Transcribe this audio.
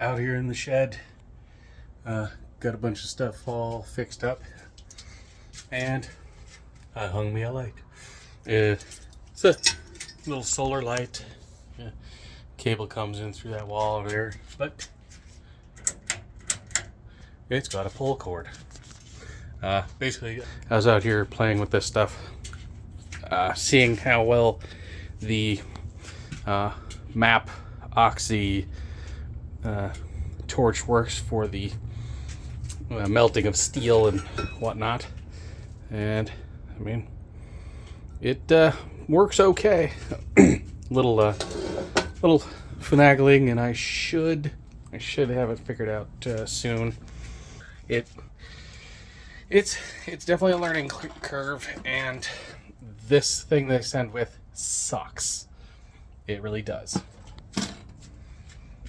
out here in the shed. Got a bunch of stuff all fixed up, and I hung me a light. It's a little solar light. Cable comes in through that wall over there, but it's got a pull cord. Basically, I was out here playing with this stuff, seeing how well the Mapp Oxy torch works for the melting of steel and whatnot. And I mean, it works okay. little finagling, and I should have it figured out soon. It's definitely a learning curve, and this thing they send with sucks. It really does.